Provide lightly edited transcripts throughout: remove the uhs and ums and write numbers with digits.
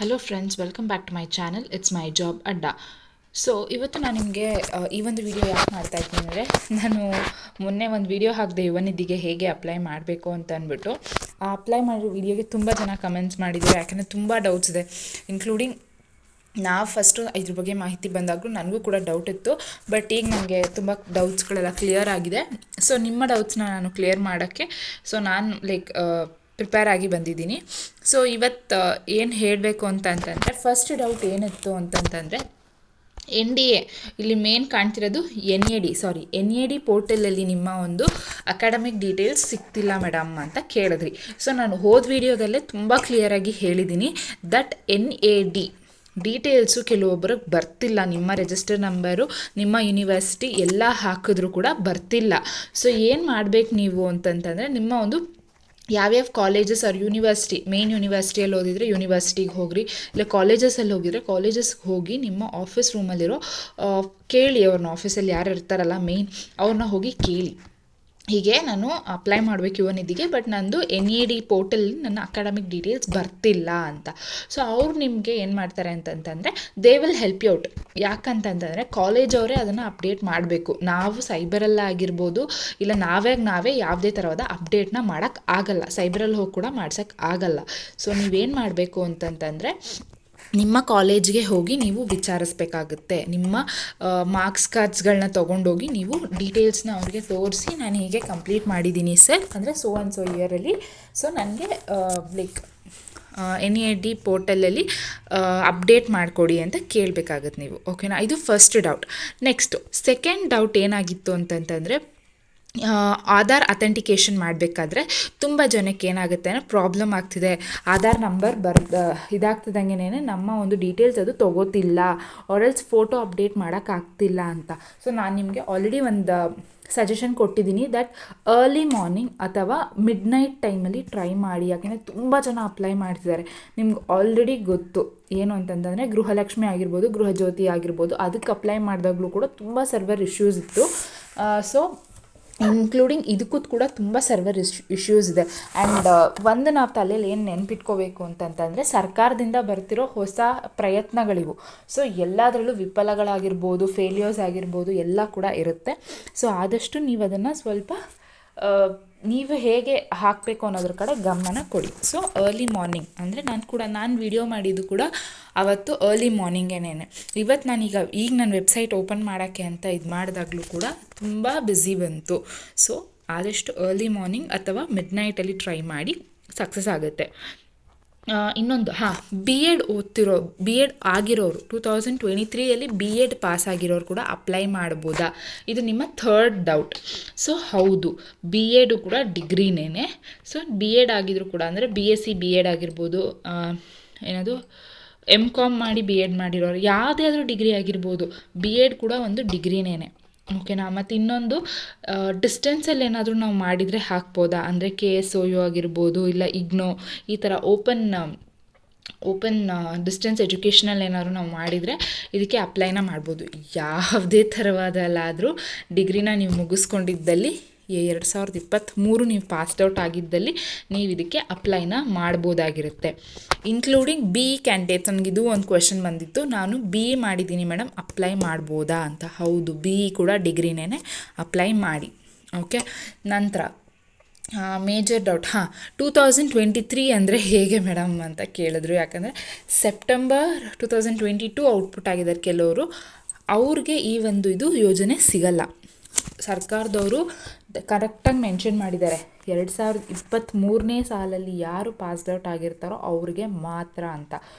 Hello friends, welcome back to my channel. It's my job ಅಡ್ಡ. So ಇವತ್ತು ನಾನು ನಿಮಗೆ ಈ ಒಂದು ವಿಡಿಯೋ ಯಾಕೆ ಮಾಡ್ತಾ ಇದ್ದೀನಿ ಅಂದರೆ, ನಾನು ಮೊನ್ನೆ ಒಂದು ವಿಡಿಯೋ ಹಾಕಿದೆ ಯುವನಿಧಿಗೆ ಹೇಗೆ ಅಪ್ಲೈ ಮಾಡಬೇಕು ಅಂತ ಅಂದ್ಬಿಟ್ಟು. ಆ ಅಪ್ಲೈ ಮಾಡಿರೋ ವಿಡಿಯೋಗೆ ತುಂಬ ಜನ ಕಮೆಂಟ್ಸ್ ಮಾಡಿದ್ದಾರೆ, ಯಾಕಂದರೆ ತುಂಬ ಡೌಟ್ಸ್ ಇದೆ. ಇನ್ಕ್ಲೂಡಿಂಗ್ ನಾವು ಫಸ್ಟು ಇದ್ರ ಬಗ್ಗೆ ಮಾಹಿತಿ ಬಂದಾಗಲೂ ನನಗೂ ಕೂಡ ಡೌಟ್ ಇತ್ತು. ಬಟ್ ಈಗ ನನಗೆ ತುಂಬ ಡೌಟ್ಸ್ಗಳೆಲ್ಲ ಕ್ಲಿಯರ್ ಆಗಿದೆ. ಸೊ ನಿಮ್ಮ ಡೌಟ್ಸ್ನ ನಾನು ಕ್ಲಿಯರ್ ಮಾಡೋಕ್ಕೆ ನಾನು ಪ್ರಿಪೇರ್ ಆಗಿ ಬಂದಿದ್ದೀನಿ. ಸೊ ಇವತ್ತು ಏನು ಹೇಳಬೇಕು ಅಂತಂತಂದರೆ, ಫಸ್ಟ್ ಡೌಟ್ ಏನಿತ್ತು ಅಂತಂತಂದರೆ, NDA ಇಲ್ಲಿ ಮೇನ್ ಕಾಣ್ತಿರೋದು NAD ಪೋರ್ಟಲಲ್ಲಿ ನಿಮ್ಮ ಒಂದು ಅಕಾಡೆಮಿಕ್ ಡೀಟೇಲ್ಸ್ ಸಿಗ್ತಿಲ್ಲ ಮೇಡಮ್ ಅಂತ ಕೇಳಿದ್ರಿ. ಸೊ ನಾನು ಹೋದ ವಿಡಿಯೋದಲ್ಲೇ ತುಂಬ ಕ್ಲಿಯರಾಗಿ ಹೇಳಿದ್ದೀನಿ ದಟ್ NAD ಡೀಟೇಲ್ಸು ಕೆಲವೊಬ್ಬರಿಗೆ ಬರ್ತಿಲ್ಲ. ನಿಮ್ಮ ರಿಜಿಸ್ಟರ್ ನಂಬರು, ನಿಮ್ಮ ಯೂನಿವರ್ಸಿಟಿ ಎಲ್ಲ ಹಾಕಿದ್ರೂ ಕೂಡ ಬರ್ತಿಲ್ಲ. ಸೊ ಏನು ಮಾಡಬೇಕು ನೀವು ಅಂತಂತಂದರೆ, ನಿಮ್ಮ ಒಂದು ಯಾವ್ಯಾವ ಕಾಲೇಜಸ್ ಆರ್ ಯೂನಿವರ್ಸಿಟಿ, ಮೇನ್ ಯೂನಿವರ್ಸಿಟಿಯಲ್ಲಿ ಓದಿದರೆ ಯೂನಿವರ್ಸಿಟಿಗೆ ಹೋಗ್ರಿ, ಇಲ್ಲ ಕಾಲೇಜಸಲ್ಲಿ ಹೋಗಿದ್ರೆ ಕಾಲೇಜಸ್ಗೆ ಹೋಗಿ ನಿಮ್ಮ ಆಫೀಸ್ ರೂಮಲ್ಲಿರೋ ಕೇಳಿ, ಅವ್ರನ್ನ ಆಫೀಸಲ್ಲಿ ಯಾರು ಇರ್ತಾರಲ್ಲ ಮೇನ್, ಅವ್ರನ್ನ ಹೋಗಿ ಕೇಳಿ. ಹೀಗೆ ನಾನು ಅಪ್ಲೈ ಮಾಡಬೇಕು ಯುವನಿಧಿಗೆ, ಬಟ್ ನಂದು NAD ಪೋರ್ಟಲ್ಲಿ ನನ್ನ ಅಕಾಡೆಮಿಕ್ ಡೀಟೇಲ್ಸ್ ಬರ್ತಿಲ್ಲ ಅಂತ. ಸೊ ಅವ್ರು ನಿಮಗೆ ಏನು ಮಾಡ್ತಾರೆ ಅಂತಂತಂದರೆ, they will help you out. ಯಾಕಂತಂತಂದರೆ ಕಾಲೇಜವರೇ ಅದನ್ನು ಅಪ್ಡೇಟ್ ಮಾಡಬೇಕು. ನಾವು ಸೈಬರಲ್ಲಾಗಿರ್ಬೋದು, ಇಲ್ಲ ನಾವೇ ಯಾವುದೇ ಥರವಾದ ಅಪ್ಡೇಟ್ನ ಮಾಡೋಕ್ಕೆ ಆಗಲ್ಲ. ಸೈಬರಲ್ಲಿ ಹೋಗಿ ಕೂಡ ಮಾಡ್ಸೋಕ್ಕೆ ಆಗಲ್ಲ. ಸೊ ನೀವೇನು ಮಾಡಬೇಕು ಅಂತಂತಂದರೆ, ನಿಮ್ಮ ಕಾಲೇಜ್ಗೆ ಹೋಗಿ ನೀವು ವಿಚಾರಿಸ್ಬೇಕಾಗುತ್ತೆ. ನಿಮ್ಮ ಮಾರ್ಕ್ಸ್ ಕಾರ್ಡ್ಸ್ಗಳನ್ನ ತೊಗೊಂಡೋಗಿ ನೀವು ಡೀಟೇಲ್ಸ್ನ ಅವ್ರಿಗೆ ತೋರಿಸಿ, ನಾನು ಹೀಗೆ ಕಂಪ್ಲೀಟ್ ಮಾಡಿದ್ದೀನಿ ಸರ್, ಅಂದರೆ ಸೋ ಆ್ಯಂಡ್ ಸೋ ಇಯರಲ್ಲಿ, ಸೊ ನನಗೆ NAD ಪೋರ್ಟಲಲ್ಲಿ ಅಪ್ಡೇಟ್ ಮಾಡಿಕೊಡಿ ಅಂತ ಕೇಳಬೇಕಾಗತ್ತೆ ನೀವು. ಓಕೆನಾ? ಇದು first doubt. Next second doubt ಏನಾಗಿತ್ತು ಅಂತಂತಂದರೆ, ಆಧಾರ್ ಅಥೆಂಟಿಕೇಷನ್ ಮಾಡಬೇಕಾದ್ರೆ ತುಂಬ ಜನಕ್ಕೆ ಏನಾಗುತ್ತೆ ಅಂದರೆ ಪ್ರಾಬ್ಲಮ್ ಆಗ್ತಿದೆ. ಆಧಾರ್ ನಂಬರ್ ಇದಾಗ್ತಿದ್ದಂಗೆ ನಮ್ಮ ಒಂದು ಡೀಟೇಲ್ಸ್ ಅದು ತೊಗೋತಿಲ್ಲ, ಆರೆಲ್ಸ್ ಫೋಟೋ ಅಪ್ಡೇಟ್ ಮಾಡೋಕ್ಕಾಗ್ತಿಲ್ಲ ಅಂತ. ಸೊ ನಾನು ನಿಮಗೆ ಆಲ್ರೆಡಿ ಒಂದು ಸಜೆಷನ್ ಕೊಟ್ಟಿದ್ದೀನಿ ದಟ್ ಅರ್ಲಿ ಮಾರ್ನಿಂಗ್ ಅಥವಾ ಮಿಡ್ ನೈಟ್ ಟೈಮಲ್ಲಿ ಟ್ರೈ ಮಾಡಿ. ಯಾಕೆಂದರೆ ತುಂಬ ಜನ ಅಪ್ಲೈ ಮಾಡ್ತಿದ್ದಾರೆ. ನಿಮ್ಗೆ ಆಲ್ರೆಡಿ ಗೊತ್ತು ಏನು ಅಂತಂತಂದರೆ, ಗೃಹಲಕ್ಷ್ಮಿ ಆಗಿರ್ಬೋದು, ಗೃಹಜ್ಯೋತಿ ಆಗಿರ್ಬೋದು, ಅದಕ್ಕೆ ಅಪ್ಲೈ ಮಾಡಿದಾಗಲೂ ಕೂಡ ತುಂಬ ಸರ್ವರ್ ಇಶ್ಯೂಸ್ ಇತ್ತು. ಸೊ ಇನ್ಕ್ಲೂಡಿಂಗ್ ಇದಕ್ಕೂ ಕೂಡ ತುಂಬ ಸರ್ವರ್ ಇಶ್ಯೂಸ್ ಇದೆ. ಆ್ಯಂಡ್ ಒಂದು ನಾವು ತಲೆಯಲ್ಲಿ ಏನು ನೆನ್ಪಿಟ್ಕೋಬೇಕು ಅಂತಂತಂದರೆ, ಸರ್ಕಾರದಿಂದ ಬರ್ತಿರೋ ಹೊಸ ಪ್ರಯತ್ನಗಳಿವು. ಸೊ ಎಲ್ಲದರಲ್ಲೂ ವಿಫಲಗಳಾಗಿರ್ಬೋದು, ಫೇಲ್ಯೂರ್ಸ್ ಆಗಿರ್ಬೋದು, ಎಲ್ಲ ಕೂಡ ಇರುತ್ತೆ. ಸೊ ಆದಷ್ಟು ನೀವು ಅದನ್ನು ಸ್ವಲ್ಪ ನೀವು ಹೇಗೆ ಹಾಕಬೇಕು ಅನ್ನೋದ್ರ ಕಡೆ ಗಮನ ಕೊಡಿ. ಸೊ ಅರ್ಲಿ ಮಾರ್ನಿಂಗ್ ಅಂದರೆ ನಾನು ವಿಡಿಯೋ ಮಾಡಿದ್ದು ಕೂಡ ಅವತ್ತು ಅರ್ಲಿ ಮಾರ್ನಿಂಗೇನೆ. ಇವತ್ತು ಈಗ ನಾನು ವೆಬ್ಸೈಟ್ ಓಪನ್ ಮಾಡೋಕ್ಕೆ ಅಂತ ಇದು ಮಾಡಿದಾಗಲೂ ಕೂಡ ತುಂಬ ಬ್ಯುಸಿ ಬಂತು. ಸೊ ಆದಷ್ಟು ಅರ್ಲಿ ಮಾರ್ನಿಂಗ್ ಅಥವಾ ಮಿಡ್-ನೈಟಲ್ಲಿ ಟ್ರೈ ಮಾಡಿ, ಸಕ್ಸಸ್ ಆಗುತ್ತೆ. ಇನ್ನೊಂದು ಬಿ ಎಡ್ ಆಗಿರೋರು 2023ಯಲ್ಲಿ BEd ಪಾಸ್ ಆಗಿರೋರು ಕೂಡ ಅಪ್ಲೈ ಮಾಡ್ಬೋದಾ? ಇದು ನಿಮ್ಮ ಥರ್ಡ್ ಡೌಟ್. ಸೊ ಹೌದು, BEd ಕೂಡ ಡಿಗ್ರಿನೇ. ಸೊ BEd ಆಗಿದ್ರು ಕೂಡ, ಅಂದರೆ BSc BEd ಆಗಿರ್ಬೋದು, MCom ಮಾಡಿ BEd ಮಾಡಿರೋರು, ಯಾವುದೇ ಆದರೂ ಡಿಗ್ರಿ ಆಗಿರ್ಬೋದು, BEd ಕೂಡ ಒಂದು ಡಿಗ್ರಿನೇ. ಓಕೆನಾ? ಮತ್ತು ಇನ್ನೊಂದು, ಡಿಸ್ಟೆನ್ಸಲ್ಲಿ ಏನಾದರೂ ನಾವು ಮಾಡಿದರೆ ಹಾಕ್ಬೋದಾ? ಅಂದರೆ KSOU ಆಗಿರ್ಬೋದು, ಇಲ್ಲ IGNOU, ಈ ಥರ ಓಪನ್ ಡಿಸ್ಟೆನ್ಸ್ ಎಜುಕೇಷನಲ್ಲಿ ಏನಾದರೂ ನಾವು ಮಾಡಿದರೆ ಇದಕ್ಕೆ ಅಪ್ಲೈನ ಮಾಡ್ಬೋದು. ಯಾವುದೇ ಥರವಾದಲ್ಲಾದರೂ ಡಿಗ್ರಿನ ನೀವು ಮುಗಿಸ್ಕೊಂಡಿದ್ದಲ್ಲಿ, 2023 ನೀವು ಪಾಸ್ಡ್ ಔಟ್ ಆಗಿದ್ದಲ್ಲಿ ನೀವು ಇದಕ್ಕೆ ಅಪ್ಲೈನ ಮಾಡ್ಬೋದಾಗಿರುತ್ತೆ. Including BE candidates. ನನಗಿದು ಒಂದು ಕ್ವೆಶನ್ ಬಂದಿತ್ತು, ನಾನು BE ಮಾಡಿದ್ದೀನಿ ಮೇಡಮ್, ಅಪ್ಲೈ ಮಾಡ್ಬೋದಾ ಅಂತ. ಹೌದು, BE ಕೂಡ ಡಿಗ್ರಿನೇ, ಅಪ್ಲೈ ಮಾಡಿ. ಓಕೆ. ನಂತರ ಮೇಜರ್ ಡೌಟ್, 2023 ಅಂದರೆ ಹೇಗೆ ಮೇಡಮ್ ಅಂತ ಕೇಳಿದ್ರು. ಯಾಕಂದರೆ ಸೆಪ್ಟೆಂಬರ್ 2022 ಔಟ್ಪುಟ್ ಆಗಿದ್ದಾರೆ ಕೆಲವರು, ಅವ್ರಿಗೆ ಈ ಒಂದು ಇದು ಯೋಜನೆ ಸಿಗಲ್ಲ. ಸರ್ಕಾರದವರು ಕರೆಕ್ಟಾಗಿ ಮೆನ್ಷನ್ ಮಾಡಿದ್ದಾರೆ, 2023ನೇ ಸಾಲಲ್ಲಿ ಯಾರು ಪಾಸ್ಡ್ ಔಟ್ ಆಗಿರ್ತಾರೋ ಅವ್ರಿಗೆ ಮಾತ್ರ ಅಂತ.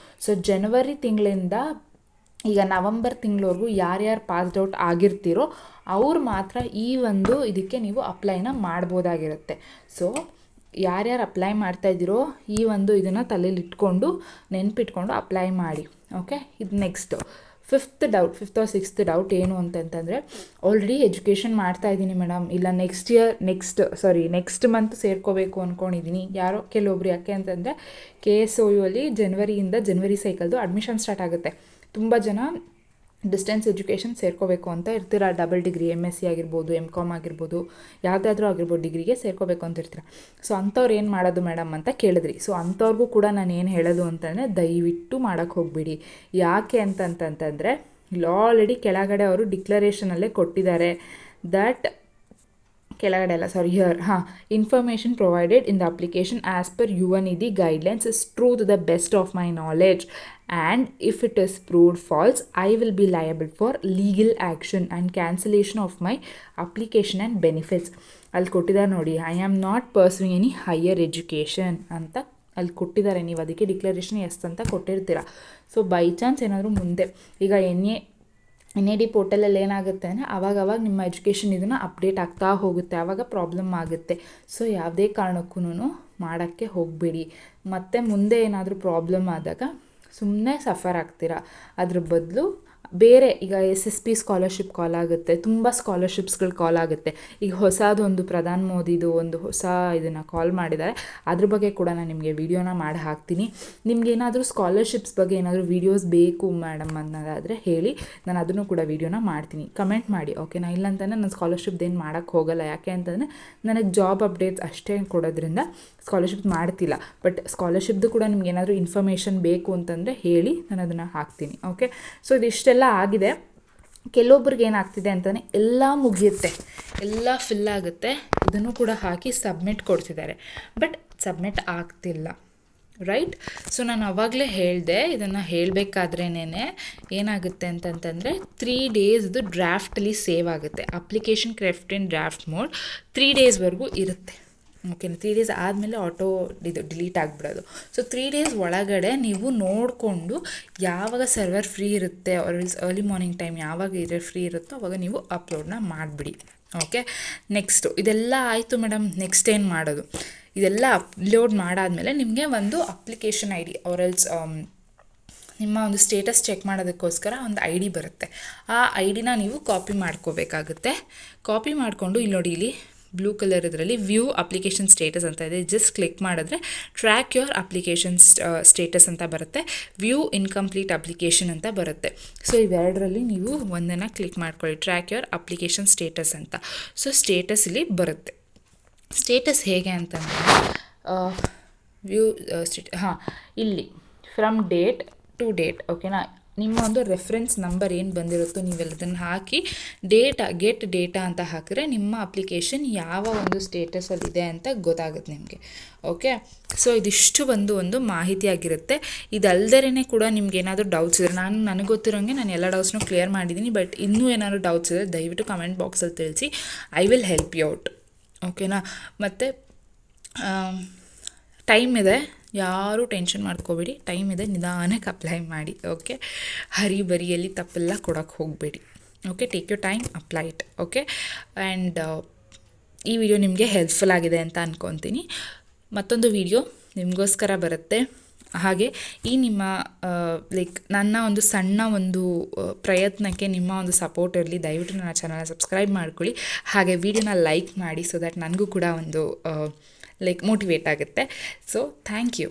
ಸೊ ಜನವರಿ ತಿಂಗಳಿಂದ ಈಗ ನವಂಬರ್ ತಿಂಗಳವರೆಗೂ ಯಾರ್ಯಾರು ಪಾಸ್ಡ್ ಔಟ್ ಆಗಿರ್ತೀರೋ ಅವ್ರು ಮಾತ್ರ ಈ ಒಂದು ಇದಕ್ಕೆ ನೀವು ಅಪ್ಲೈನ ಮಾಡ್ಬೋದಾಗಿರುತ್ತೆ. ಸೊ ಯಾರ್ಯಾರು ಅಪ್ಲೈ ಮಾಡ್ತಾಯಿದ್ದೀರೋ ಈ ಒಂದು ಇದನ್ನು ತಲೆಯಲ್ಲಿ ಇಟ್ಕೊಂಡು ನೆನ್ಪಿಟ್ಕೊಂಡು ಅಪ್ಲೈ ಮಾಡಿ. ಓಕೆ. ಇದು next fifth or sixth doubt ಏನು ಅಂತಂತಂದರೆ, ಆಲ್ರೆಡಿ ಎಜುಕೇಷನ್ ಮಾಡ್ತಾಯಿದ್ದೀನಿ ಮೇಡಮ್, ಇಲ್ಲ ನೆಕ್ಸ್ಟ್ ಮಂತ್ ಸೇರ್ಕೋಬೇಕು ಅಂದ್ಕೊಂಡಿದ್ದೀನಿ. ಯಾರೋ ಕೆಲವೊಬ್ರು, ಯಾಕೆ ಅಂತಂದರೆ KSOU ಅಲ್ಲಿ ಜನವರಿ ಸೈಕಲ್ದು ಅಡ್ಮಿಷನ್ ಸ್ಟಾರ್ಟ್ ಆಗುತ್ತೆ. ತುಂಬ ಜನ ಡಿಸ್ಟೆನ್ಸ್ ಎಜುಕೇಷನ್ ಸೇರ್ಕೋಬೇಕು ಅಂತ ಇರ್ತೀರ, ಡಬಲ್ ಡಿಗ್ರಿ MSc ಆಗಿರ್ಬೋದು, MCom ಆಗಿರ್ಬೋದು, ಯಾವುದಾದ್ರೂ ಆಗಿರ್ಬೋದು ಡಿಗ್ರಿಗೆ ಸೇರ್ಕೋಬೇಕು ಅಂತ ಇರ್ತೀರ. ಸೊ ಅಂಥವ್ರು ಏನು ಮಾಡೋದು ಮೇಡಮ್ ಅಂತ ಕೇಳಿದ್ರಿ. ಸೊ ಅಂಥವ್ರಿಗೂ ಕೂಡ ನಾನು ಏನು ಹೇಳೋದು ಅಂತಂದರೆ, ದಯವಿಟ್ಟು ಮಾಡೋಕ್ಕೆ ಹೋಗಬೇಡಿ. ಯಾಕೆ ಅಂತಂತಂದರೆ, ಇಲ್ಲಿ ಆಲ್ರೆಡಿ ಕೆಳಗಡೆ ಅವರು ಡಿಕ್ಲರೇಷನಲ್ಲೇ ಕೊಟ್ಟಿದ್ದಾರೆ ದಟ್ ಕೆಳಗಡೆ ಅಲ್ಲ, sorry, here, information provided in the application as per UNED guidelines is true to the best of my knowledge and if it is proved false I will be liable for legal action and cancellation of my application and benefits. ಅಲ್ಲಿ ಕೊಟ್ಟಿದ್ದಾರೆ ನೋಡಿ, I am not pursuing any higher education ಅಂತ ಅಲ್ಲಿ ಕೊಟ್ಟಿದ್ದಾರೆ. ನೀವು ಅದಕ್ಕೆ declaration S ಅಂತ ಕೊಟ್ಟಿರ್ತೀರ. So by chance ಏನಾದರೂ ಮುಂದೆ ಈಗ NAD ಪೋರ್ಟಲಲ್ಲಿ ಏನಾಗುತ್ತೆ ಅಂದರೆ ಆವಾಗ ನಿಮ್ಮ ಎಜುಕೇಷನ್ ಇದನ್ನು ಅಪ್ಡೇಟ್ ಆಗ್ತಾ ಹೋಗುತ್ತೆ, ಆವಾಗ ಪ್ರಾಬ್ಲಮ್ ಆಗುತ್ತೆ. ಸೊ ಯಾವುದೇ ಕಾರಣಕ್ಕೂ ಮಾಡೋಕ್ಕೆ ಹೋಗಬೇಡಿ. ಮತ್ತು ಮುಂದೆ ಏನಾದರೂ ಪ್ರಾಬ್ಲಮ್ ಆದಾಗ ಸುಮ್ಮನೆ ಸಫರ್ ಆಗ್ತೀರಾ. ಅದ್ರ ಬದಲು ಬೇರೆ ಈಗ SSP ಸ್ಕಾಲರ್ಶಿಪ್ ಕಾಲ್ ಆಗುತ್ತೆ, ತುಂಬ ಸ್ಕಾಲರ್ಶಿಪ್ಸ್ಗಳು ಕಾಲ್ ಆಗುತ್ತೆ. ಈಗ ಹೊಸದೊಂದು ಪ್ರಧಾನ ಮೋದಿದು ಒಂದು ಹೊಸ ಇದನ್ನು ಕಾಲ್ ಮಾಡಿದ್ದಾರೆ, ಅದ್ರ ಬಗ್ಗೆ ಕೂಡ ನಾನು ನಿಮಗೆ ವೀಡಿಯೋನ ಮಾಡಿ ಹಾಕ್ತೀನಿ. ನಿಮಗೇನಾದರೂ ಸ್ಕಾಲರ್ಶಿಪ್ಸ್ ಬಗ್ಗೆ ಏನಾದರೂ ವೀಡಿಯೋಸ್ ಬೇಕು ಮೇಡಮ್ ಅನ್ನೋದಾದರೆ ಹೇಳಿ, ನಾನು ಅದನ್ನು ಕೂಡ ವೀಡಿಯೋನ ಮಾಡ್ತೀನಿ. ಕಮೆಂಟ್ ಮಾಡಿ, ಓಕೆನಾ? ಇಲ್ಲಂತಂದರೆ ನಾನು ಸ್ಕಾಲರ್ಶಿಪ್ದೇನು ಮಾಡೋಕ್ಕೆ ಹೋಗಲ್ಲ. ಯಾಕೆ ಅಂತಂದರೆ ನನಗೆ ಜಾಬ್ ಅಪ್ಡೇಟ್ಸ್ ಅಷ್ಟೇ ಕೊಡೋದ್ರಿಂದ ಸ್ಕಾಲರ್ಶಿಪ್ ಮಾಡ್ತಿಲ್ಲ. ಬಟ್ ಸ್ಕಾಲರ್ಶಿಪ್ದು ಕೂಡ ನಿಮ್ಗೆ ಏನಾದರೂ ಇನ್ಫಾರ್ಮೇಷನ್ ಬೇಕು ಅಂತಂದರೆ ಹೇಳಿ, ನಾನು ಅದನ್ನು ಹಾಕ್ತೀನಿ. ಓಕೆ, ಸೊ ಇದಿಷ್ಟೆಲ್ಲ ಆಗಿದೆ. ಕೆಲವೊಬ್ರಿಗೆ ಏನಾಗ್ತಿದೆ ಅಂತಂದರೆ ಎಲ್ಲ ಮುಗಿಯುತ್ತೆ, ಎಲ್ಲ ಫಿಲ್ ಆಗುತ್ತೆ, ಇದನ್ನು ಕೂಡ ಹಾಕಿ ಸಬ್ಮಿಟ್ ಕೊಡ್ತಿದ್ದಾರೆ, ಬಟ್ ಸಬ್ಮಿಟ್ ಆಗ್ತಿಲ್ಲ. ರೈಟ್? ಸೊ ನಾನು ಆವಾಗಲೇ ಹೇಳಿದೆ, ಇದನ್ನು ಹೇಳಬೇಕಾದ್ರೇನೆ ಏನಾಗುತ್ತೆ ಅಂತಂತಂದರೆ 3 ಡೇಸ್ದು ಡ್ರಾಫ್ಟಲ್ಲಿ ಸೇವ್ ಆಗುತ್ತೆ. ಅಪ್ಲಿಕೇಶನ್ ಕ್ರೆಫ್ಟ್ ಇನ್ ಡ್ರಾಫ್ಟ್ ಮೋಡ್ 3 ಡೇಸ್ವರೆಗೂ ಇರುತ್ತೆ. ಓಕೆನಾ? 3 ಡೇಸ್ ಆದಮೇಲೆ ಆಟೋ ಡಿಲೀಟ್ ಆಗಿಬಿಡೋದು. ಸೊ 3 ಡೇಸ್ ಒಳಗಡೆ ನೀವು ನೋಡಿಕೊಂಡು ಯಾವಾಗ ಸರ್ವರ್ ಫ್ರೀ ಇರುತ್ತೆ ಅರ್ಲಿ ಮಾರ್ನಿಂಗ್ ಟೈಮ್ ಯಾವಾಗ ಫ್ರೀ ಇರುತ್ತೋ ಅವಾಗ ನೀವು ಅಪ್ಲೋಡ್ನ ಮಾಡಿಬಿಡಿ. ಓಕೆ, ನೆಕ್ಸ್ಟು ಇದೆಲ್ಲ ಆಯಿತು ಮೇಡಮ್. ನೆಕ್ಸ್ಟ್ ಏನು ಮಾಡೋದು? ಇದೆಲ್ಲ ಅಪ್ಲೋಡ್ ಮಾಡಾದಮೇಲೆ ನಿಮಗೆ ಒಂದು ಅಪ್ಲಿಕೇಶನ್ ID ಆರೆಲ್ಸ್ ನಿಮ್ಮ ಒಂದು ಸ್ಟೇಟಸ್ ಚೆಕ್ ಮಾಡೋದಕ್ಕೋಸ್ಕರ ಒಂದು ID ಬರುತ್ತೆ. ಆ IDನ ನೀವು ಕಾಪಿ ಮಾಡ್ಕೋಬೇಕಾಗುತ್ತೆ. ಕಾಪಿ ಮಾಡಿಕೊಂಡು ಇಲ್ಲಿ ನೋಡಿ, ಇಲ್ಲಿ ಬ್ಲೂ ಕಲರ್ ಇದರಲ್ಲಿ ವ್ಯೂ ಅಪ್ಲಿಕೇಶನ್ ಸ್ಟೇಟಸ್ ಅಂತ ಇದೆ. ಜಸ್ಟ್ ಕ್ಲಿಕ್ ಮಾಡಿದ್ರೆ ಟ್ರ್ಯಾಕ್ ಯುವರ್ ಅಪ್ಲಿಕೇಶನ್ ಸ್ಟೇಟಸ್ ಅಂತ ಬರುತ್ತೆ, ವ್ಯೂ ಇನ್ಕಂಪ್ಲೀಟ್ ಅಪ್ಲಿಕೇಶನ್ ಅಂತ ಬರುತ್ತೆ. ಸೊ ಇವೆರಡರಲ್ಲಿ ನೀವು ಒಂದನ್ನು ಕ್ಲಿಕ್ ಮಾಡ್ಕೊಳ್ಳಿ, ಟ್ರ್ಯಾಕ್ ಯುವರ್ ಅಪ್ಲಿಕೇಶನ್ ಸ್ಟೇಟಸ್ ಅಂತ. ಸೊ ಸ್ಟೇಟಸ್ ಇಲ್ಲಿ ಬರುತ್ತೆ. ಸ್ಟೇಟಸ್ ಹೇಗೆ ಅಂತಂದರೆ ವ್ಯೂ ಇಲ್ಲಿ ಫ್ರಮ್ ಡೇಟ್ ಟು ಡೇಟ್, ಓಕೆನಾ? ನಿಮ್ಮ ಒಂದು ರೆಫರೆನ್ಸ್ ನಂಬರ್ ಏನು ಬಂದಿರುತ್ತೋ ನೀವೆಲ್ಲದನ್ನು ಹಾಕಿ ಗೆಟ್ ಡೇಟಾ ಅಂತ ಹಾಕಿದ್ರೆ ನಿಮ್ಮ ಅಪ್ಲಿಕೇಶನ್ ಯಾವ ಒಂದು ಸ್ಟೇಟಸಲ್ಲಿದೆ ಅಂತ ಗೊತ್ತಾಗುತ್ತೆ ನಿಮಗೆ. ಓಕೆ, ಸೊ ಇದಿಷ್ಟು ಒಂದು ಮಾಹಿತಿ ಆಗಿರುತ್ತೆ. ಇದಲ್ದೇ ಕೂಡ ನಿಮ್ಗೆ ಏನಾದರೂ ಡೌಟ್ಸ್ ಇದ್ದರೆ, ನನಗೆ ಗೊತ್ತಿರೋಂಗೆ ನಾನು ಎಲ್ಲ ಡೌಟ್ಸ್ನೂ ಕ್ಲಿಯರ್ ಮಾಡಿದ್ದೀನಿ. ಬಟ್ ಇನ್ನೂ ಏನಾದರೂ ಡೌಟ್ಸ್ ಇದ್ದರೆ ದಯವಿಟ್ಟು ಕಮೆಂಟ್ ಬಾಕ್ಸಲ್ಲಿ ತಿಳಿಸಿ, I will help you out. ಓಕೆನಾ? ಮತ್ತು ಟೈಮ್ ಇದೆ, ಯಾರೂ ಟೆನ್ಷನ್ ಮಾಡ್ಕೋಬೇಡಿ, ಟೈಮ್ ಇದೆ, ನಿಧಾನಕ್ಕೆ ಅಪ್ಲೈ ಮಾಡಿ. ಓಕೆ, ಹರಿಬರಿಯಲ್ಲಿ ತಪ್ಪೆಲ್ಲ ಕೊಡೋಕ್ಕೆ ಹೋಗಬೇಡಿ. Okay, take you time, apply it. Okay, and ಈ ವಿಡಿಯೋ ನಿಮಗೆ ಹೆಲ್ಪ್ಫುಲ್ ಆಗಿದೆ ಅಂತ ಅಂದ್ಕೊತೀನಿ. ಮತ್ತೊಂದು ವಿಡಿಯೋ ನಿಮಗೋಸ್ಕರ ಬರುತ್ತೆ. ಹಾಗೆ ಈ ನಿಮ್ಮ ನನ್ನ ಒಂದು ಸಣ್ಣ ಒಂದು ಪ್ರಯತ್ನಕ್ಕೆ ನಿಮ್ಮ ಒಂದು ಸಪೋರ್ಟ್ ಇರಲಿ. ದಯವಿಟ್ಟು ನನ್ನ ಚಾನಲ್ನ ಸಬ್ಸ್ಕ್ರೈಬ್ ಮಾಡ್ಕೊಳ್ಳಿ, ಹಾಗೆ ವಿಡಿಯೋನ ಲೈಕ್ ಮಾಡಿ, ಸೊ ದ್ಯಾಟ್ ನನಗೂ ಕೂಡ ಒಂದು ಮೋಟಿವೇಟ್ ಆಗುತ್ತೆ. So thank you.